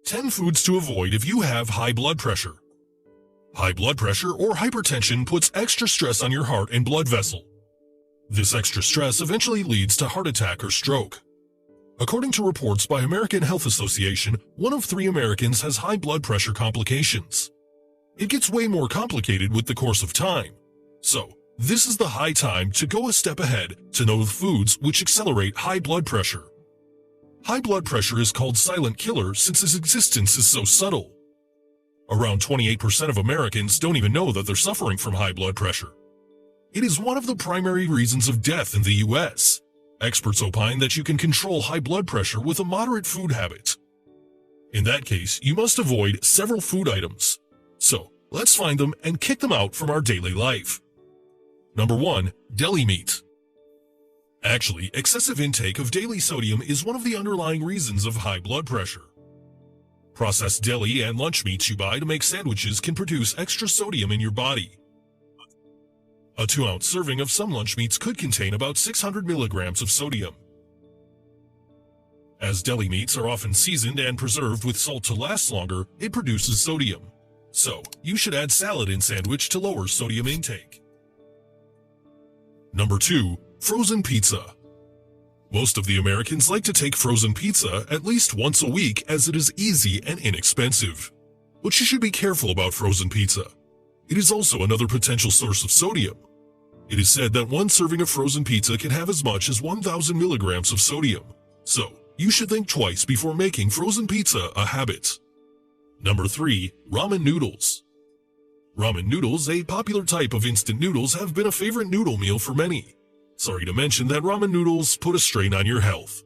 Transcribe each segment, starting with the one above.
10 foods to avoid if you have high blood pressure. High blood pressure or hypertension puts extra stress on your heart and blood vessel. This extra stress eventually leads to heart attack or stroke. According to reports by American Health Association, 1 of 3 Americans has high blood pressure complications. It gets way more complicated with the course of time. So, this is the high time to go a step ahead to know the foods which accelerate high blood pressure. High blood pressure is called silent killer since its existence is so subtle. Around 28% of Americans don't even know that they're suffering from high blood pressure. It is one of the primary reasons of death in the US. Experts opine that you can control high blood pressure with a moderate food habit. In that case, you must avoid several food items. So, let's find them and kick them out from our daily life. Number 1. Deli meat. Actually, excessive intake of daily sodium is one of the underlying reasons of high blood pressure. Processed deli and lunch meats you buy to make sandwiches can produce extra sodium in your body. A 2-ounce serving of some lunch meats could contain about 600 milligrams of sodium. As deli meats are often seasoned and preserved with salt to last longer, it produces sodium. So, you should add salad in sandwich to lower sodium intake. Number 2. Frozen pizza. Most of the Americans like to take frozen pizza at least once a week as it is easy and inexpensive. But you should be careful about frozen pizza. It is also another potential source of sodium. It is said that 1 serving of frozen pizza can have as much as 1,000 milligrams of sodium. So, you should think twice before making frozen pizza a habit. Number 3. Ramen noodles. Ramen noodles, a popular type of instant noodles, have been a favorite noodle meal for many. Sorry to mention that ramen noodles put a strain on your health.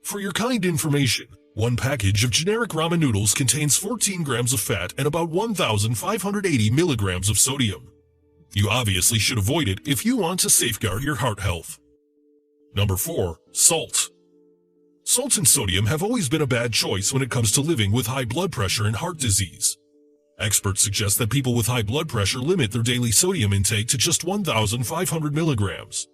For your kind information, 1 package of generic ramen noodles contains 14 grams of fat and about 1,580 milligrams of sodium. You obviously should avoid it if you want to safeguard your heart health. Number 4. Salt. Salt and sodium have always been a bad choice when it comes to living with high blood pressure and heart disease. Experts suggest that people with high blood pressure limit their daily sodium intake to just 1,500 milligrams.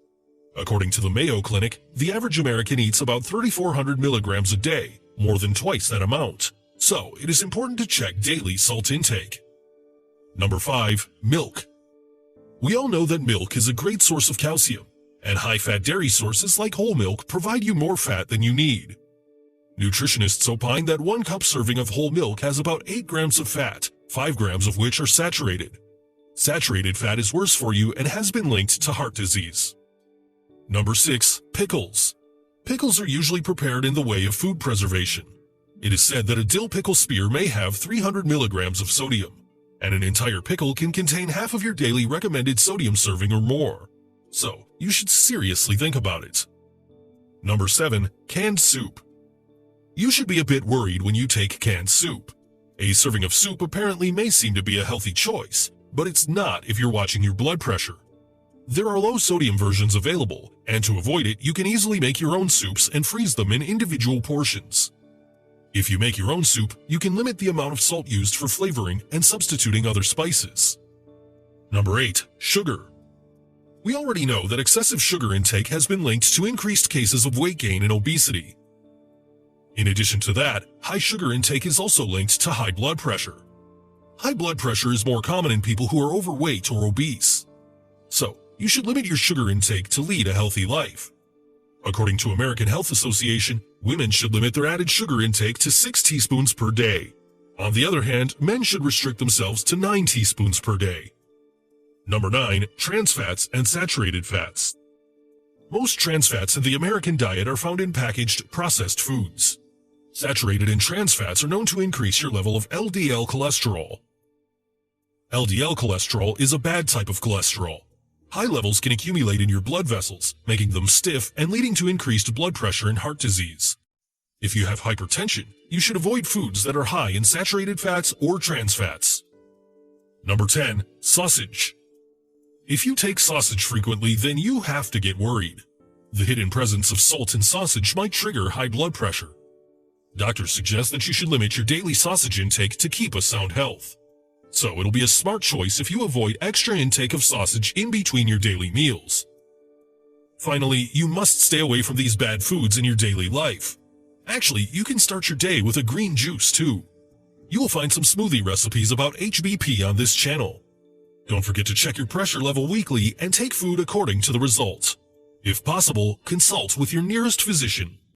According to the Mayo Clinic, the average American eats about 3,400 milligrams a day, more than twice that amount. So, it is important to check daily salt intake. Number 5. Milk. We all know that milk is a great source of calcium, and high-fat dairy sources like whole milk provide you more fat than you need. Nutritionists opine that 1 cup serving of whole milk has about 8 grams of fat, 5 grams of which are saturated. Saturated fat is worse for you and has been linked to heart disease. Number 6. Pickles. Pickles are usually prepared in the way of food preservation. It is said that a dill pickle spear may have 300 milligrams of sodium, and an entire pickle can contain half of your daily recommended sodium serving or more. So, you should seriously think about it. Number 7. Canned soup. You should be a bit worried when you take canned soup. A serving of soup apparently may seem to be a healthy choice, but it's not if you're watching your blood pressure. There are low-sodium versions available, and to avoid it, you can easily make your own soups and freeze them in individual portions. If you make your own soup, you can limit the amount of salt used for flavoring and substituting other spices. Number 8. Sugar. We already know that excessive sugar intake has been linked to increased cases of weight gain and obesity. In addition to that, high sugar intake is also linked to high blood pressure. High blood pressure is more common in people who are overweight or obese. So, you should limit your sugar intake to lead a healthy life. According to American Health Association, women should limit their added sugar intake to 6 teaspoons per day. On the other hand, men should restrict themselves to 9 teaspoons per day. Number 9. Trans fats and saturated fats. Most trans fats in the American diet are found in packaged, processed foods. Saturated and trans fats are known to increase your level of LDL cholesterol. LDL cholesterol is a bad type of cholesterol. High levels can accumulate in your blood vessels, making them stiff and leading to increased blood pressure and heart disease. If you have hypertension, you should avoid foods that are high in saturated fats or trans fats. Number 10. Sausage. If you take sausage frequently, then you have to get worried. The hidden presence of salt in sausage might trigger high blood pressure. Doctors suggest that you should limit your daily sausage intake to keep a sound health. So it'll be a smart choice if you avoid extra intake of sausage in between your daily meals. Finally, you must stay away from these bad foods in your daily life. Actually, you can start your day with a green juice too. You will find some smoothie recipes about HBP on this channel. Don't forget to check your pressure level weekly and take food according to the results. If possible, consult with your nearest physician.